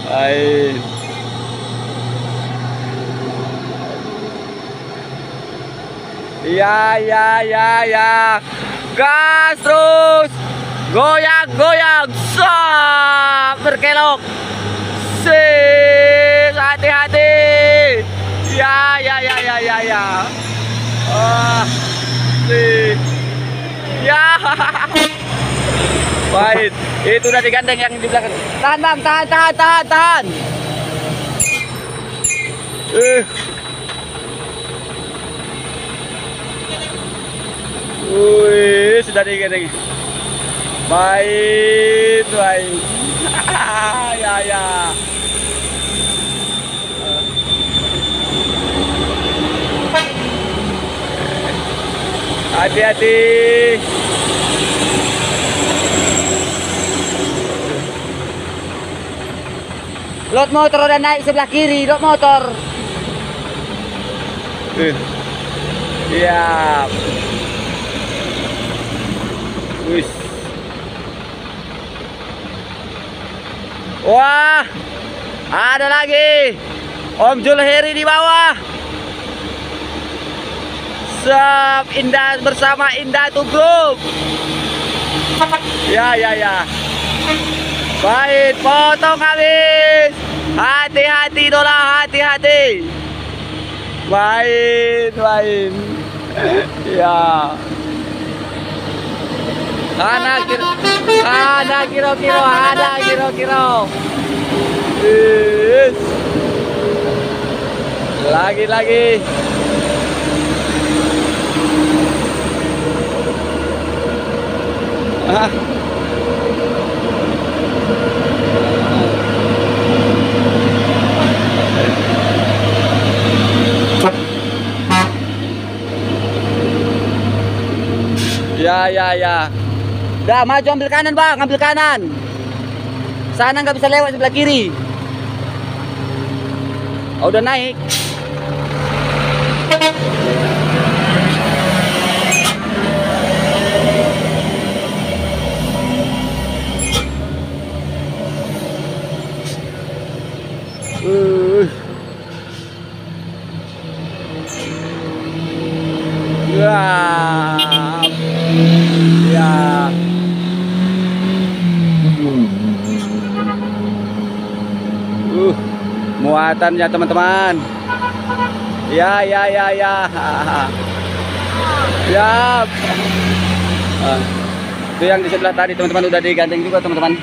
Baik. Ya, ya, ya, ya. Gas terus. Goyang, goyang. Sap, berkelok. Sip, hati-hati. Ya, ya, ya, ya, ya, ya. Sip. Ya. Baik. Itu udah digandeng yang di belakang. Tahan, Bang. Tahan, tahan, tahan, tahan. Wih, sudah digandeng. Baik, baik. Ya, ya. Hati-hati. Lot motor udah naik sebelah kiri, lot motor. Siap. Wis. Wah, ada lagi. Om Julheri di bawah. Sep, Indah bersama Indah tuh Group. Ya, ya, ya. Baik, potong habis. Hati-hati dola, hati-hati. Main, main. Ya. Ada kiro-kiro, ada kiro-kiro. Yes. Lagi. Ya, ya, ya. Udah maju, ambil kanan, Bang, ambil kanan. Sana nggak bisa lewat sebelah kiri. Oh, udah naik. Wah. Ya. Muatannya teman-teman. Ya, ya, ya, ya. Siap. Itu yang di sebelah tadi teman-teman udah digandeng juga teman-teman.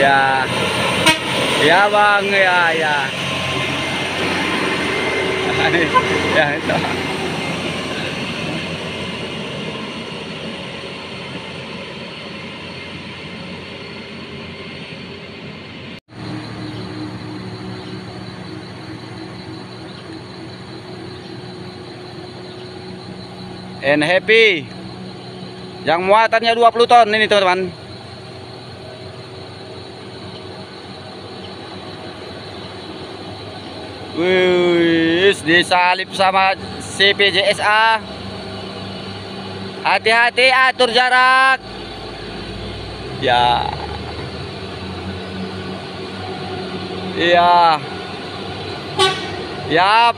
Ya, ya Bang, ya, ya. Ya itu. And happy. Yang muatannya 20 ton ini teman-teman. Wih, disalip sama CPJSA. Hati-hati, atur jarak. Ya. Iya. Yap.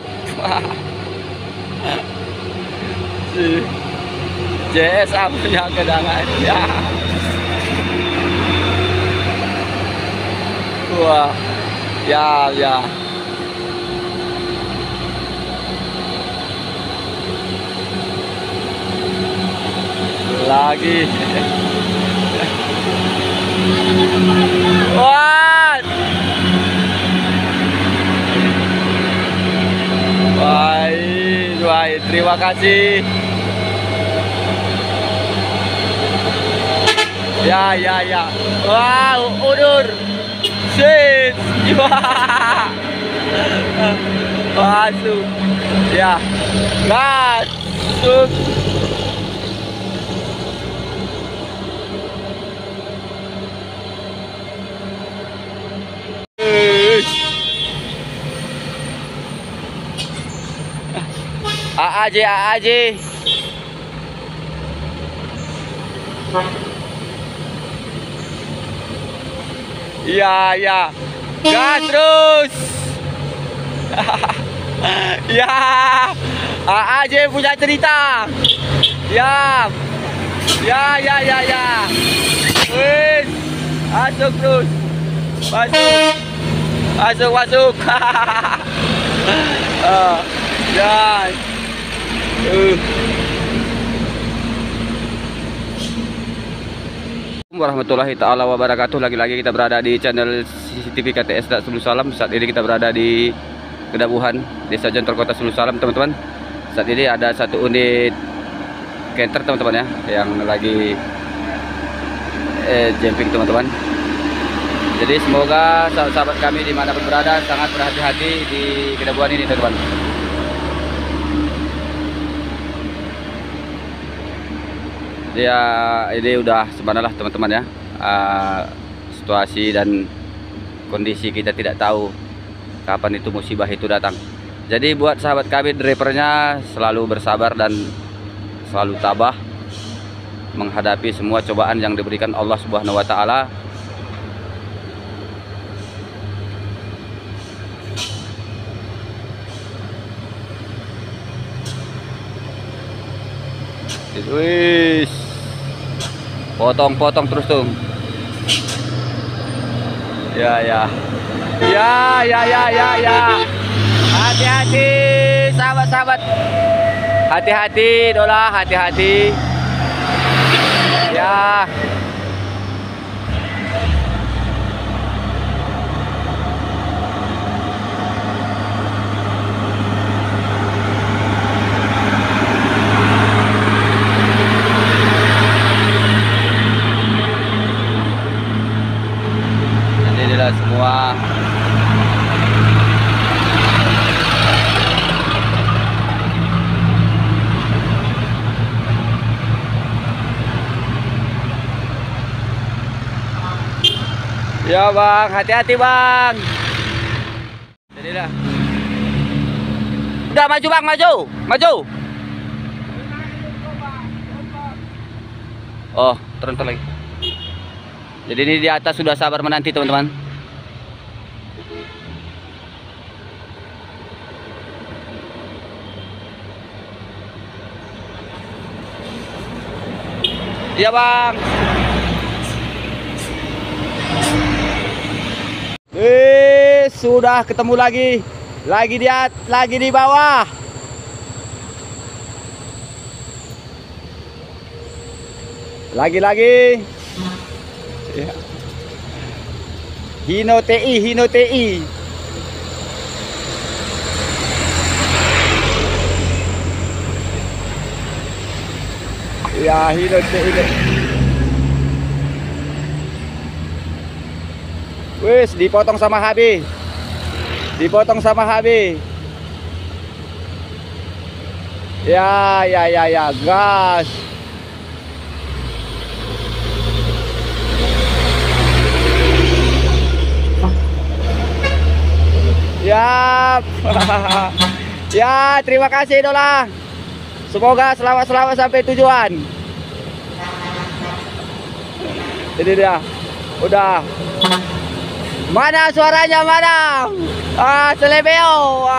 JSA punya kedangan. Ya. Wah. Ya, ya. Lagi. Wah. Baik, baik. Terima kasih. Ya. Ya. Wow, udur. Shit. Masuk. Ya. Gas. Masuk. AAJ. Ya. Gas terus. Ya. AAJ punya cerita. Ya. Wis. Masuk terus. Masuk. Ya. Warahmatullahi taala wabarakatuh. Lagi-lagi kita berada di channel CCTV KTS Sulu Salam. Saat ini kita berada di Kedabuhan, Desa Jontor, Kota Sulu Salam, teman-teman. Saat ini ada satu unit canter, teman-teman, ya, yang lagi jumping, teman-teman. Jadi semoga sahabat-sahabat kami dimanapun berada sangat berhati-hati di Kedabuhan ini, teman-teman. Ya, ini udah subhanallah, teman-teman, ya. Situasi dan kondisi kita tidak tahu kapan itu musibah itu datang. Jadi buat sahabat kami drivernya selalu bersabar dan selalu tabah menghadapi semua cobaan yang diberikan Allah Subhanahu wa taala. Wis. Potong terus tuh. Ya. Hati-hati sahabat-sahabat. Hati-hati dola, hati-hati. Ya. Semua ya bang, hati-hati bang. Jadilah. Udah maju bang, maju. Oh, turun lagi. Jadi ini di atas sudah sabar menanti, teman-teman. Iya bang. Sudah ketemu lagi di bawah. Lagi. Ya. Hino TI. Ya, Hino TI. Wis, dipotong sama HB. Ya, gas. Yap. Ya, terima kasih Dola. Semoga selamat sampai tujuan. Jadi dia udah. Mana suaranya, mana? Selebeo.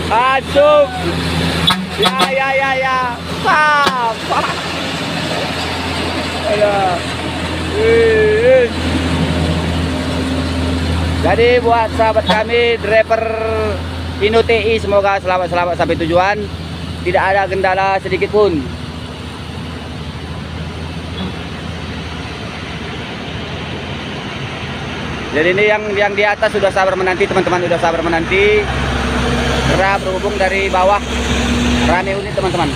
Masuk. Ya. Pap. Jadi buat sahabat kami driver Hino TI, semoga selamat sampai tujuan. Tidak ada kendala sedikit pun. Jadi ini yang di atas sudah sabar menanti, teman-teman, sudah sabar menanti. Karena berhubung dari bawah rame unit, teman-teman.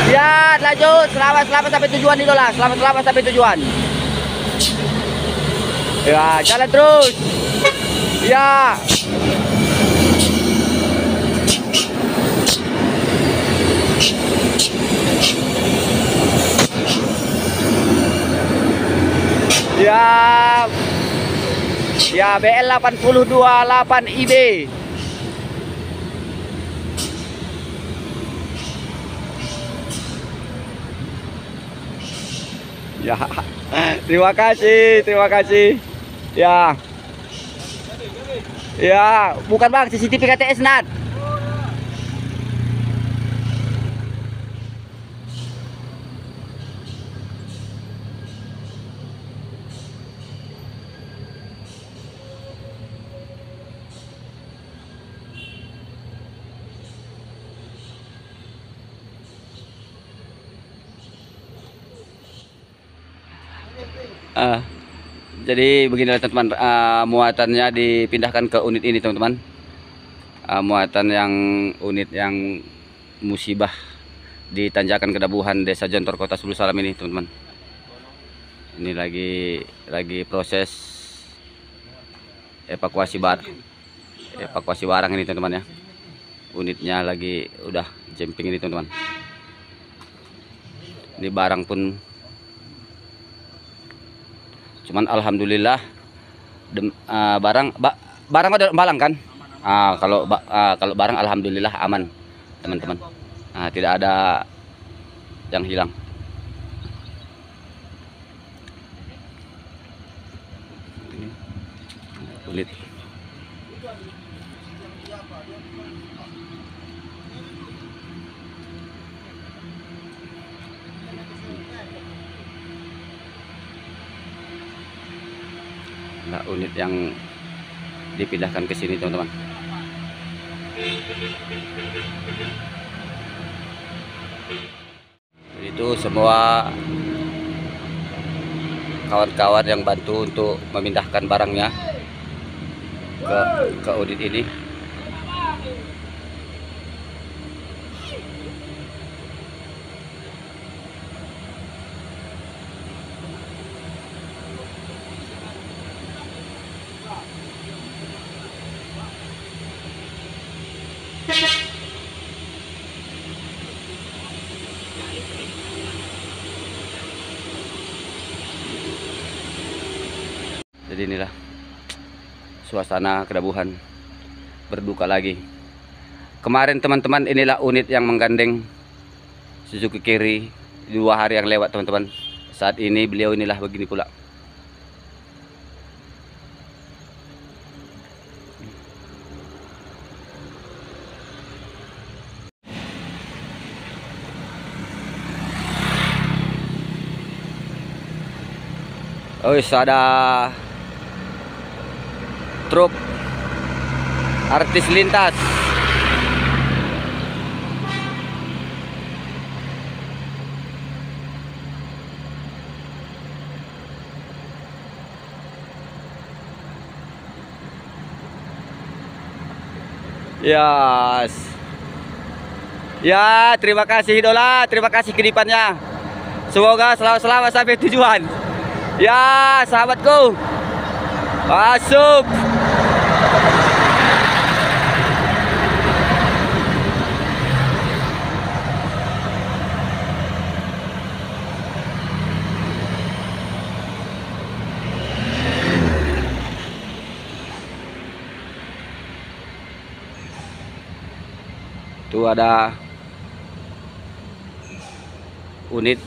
Ya, laju. Selamat sampai tujuan idola. Selamat sampai tujuan. Ya, jalan terus. Ya. Ya. Ya, BL 828 IB. Ya. Terima kasih. Ya. Ya, bukan Bang, CCTV KTS Nat. Jadi beginilah teman-teman, muatannya dipindahkan ke unit ini teman-teman. Muatan yang unit yang musibah di Tanjakan Kedabuhan, Desa Jontor, Kota Sebulu Salam ini teman-teman. Ini lagi proses evakuasi barang ini teman-teman ya. Unitnya lagi udah jemping ini teman-teman. Ini barang pun, cuman alhamdulillah barang ada balang kan. Kalau barang alhamdulillah aman teman-teman. Tidak ada yang hilang. Kulit. Nah, unit yang dipindahkan ke sini teman-teman. Itu semua kawan-kawan yang bantu untuk memindahkan barangnya ke unit ini. Jadi inilah suasana Kedabuhan, berduka lagi. Kemarin teman-teman, inilah unit yang menggandeng Suzuki Carry 2 hari yang lewat teman-teman. Saat ini beliau inilah begini pula. Oh, ada truk artis lintas. Yes. Ya, terima kasih idola, terima kasih kedipannya. Semoga selamat sampai tujuan. Ya, sahabatku. Masuk. Tuh ada unit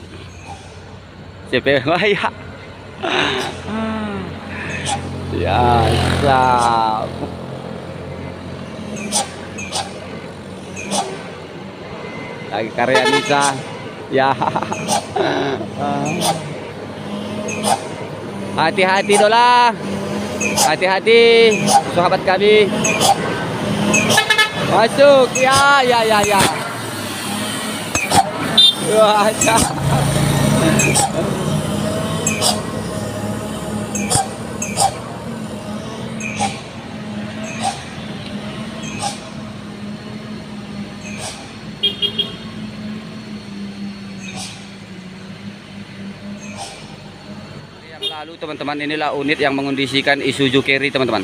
CP ya. Ya, siap. Lagi karya Nisa. Ya. Hati-hati dola. Hati-hati sahabat kami. Masuk. Ya. Wah, ya. lalu teman-teman, inilah unit yang mengondisikan Isuzu Carry teman-teman.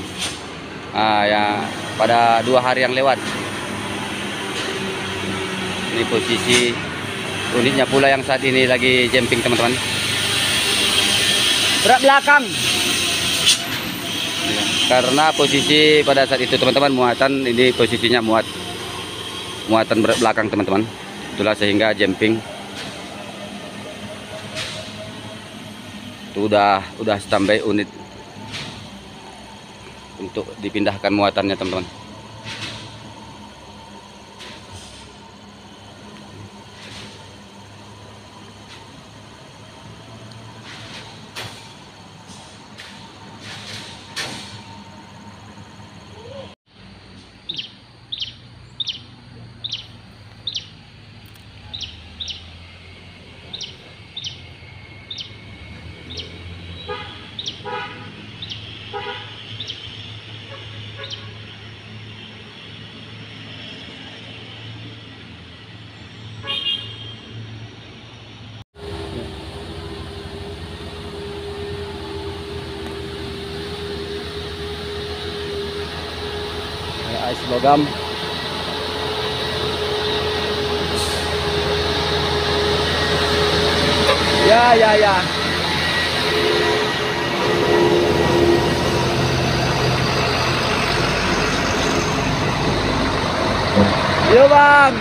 Ya pada 2 hari yang lewat. Ini posisi unitnya pula yang saat ini lagi jumping teman-teman. Berat belakang. Karena posisi pada saat itu teman-teman, muatan ini posisinya muatan berat belakang teman-teman. Itulah sehingga jumping. Itu udah standby unit untuk dipindahkan muatannya teman-teman. Ais logam. Ya. Yo bang.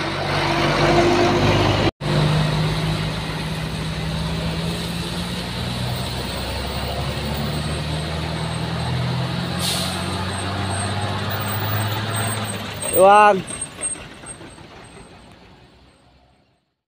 Bang.